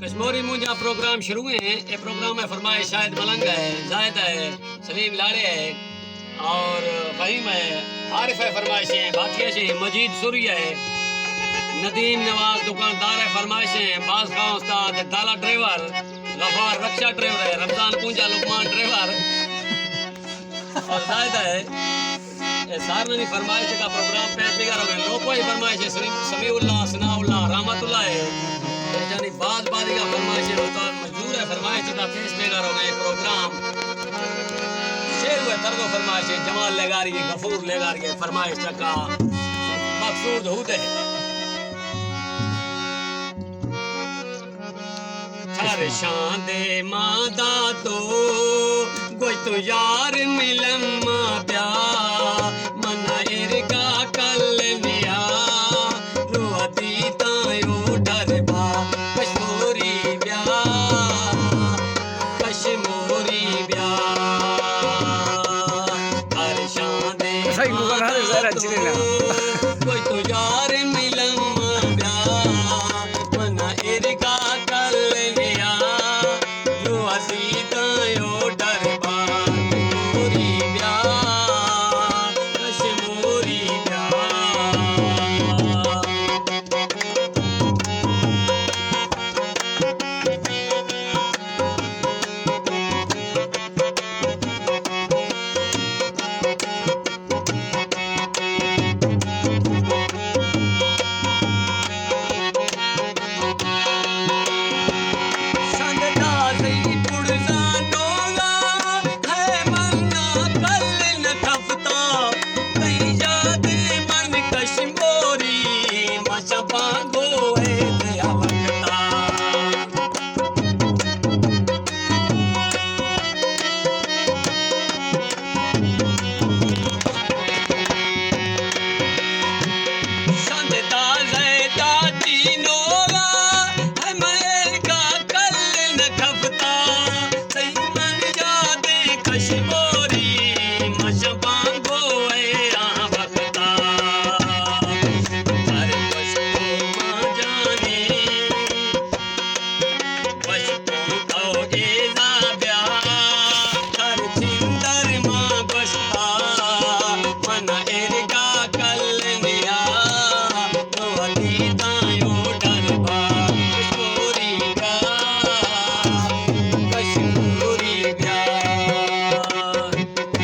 कश्मीरी मुंजा programme शुरू है। ये प्रोग्राम में फरमाए शायद मलंग है, जायद है, सलीम लाड़े है और फहीम है, आरिफ है, फरमाइशें भाटिया से मजीद सूर्य है, नदीम नवाज दुकानदार है, फरमाइशें बास खां उस्ताद, दाला ड्राइवर, गफार रक्षा ड्राइवर है, रमजान पूंजा लुकमान ड्राइवर और जायद है। सारनी फरमाइश का प्रोग्राम पेश बिगाड़ हो गए। लोगों की फरमाइश समीउल्लाह सनाउल्लाह रहमतुल्लाह है, यानी बाज बादी का फरमाइश है, मजदूर है, फरमाइश का पेश बिगाड़ हो गए। प्रोग्राम शेर हुए तर्गो फरमाइश है, जमाल लेगारी गफूर लेगारी फरमाइश का मकसूद होते हैं। हर शांदे मादा तो गोई तो यार मिलम प्या मना इरगा कल मिया रोती तायो डरबा कश्मीरी ब्या कश्मीरी ब्या हर शांदे कोई तो यार मिलम प्या मना इरगा कल मिया रोती तायो डरबा कश्मीरी ब्या कश्मीरी ब्या। Mana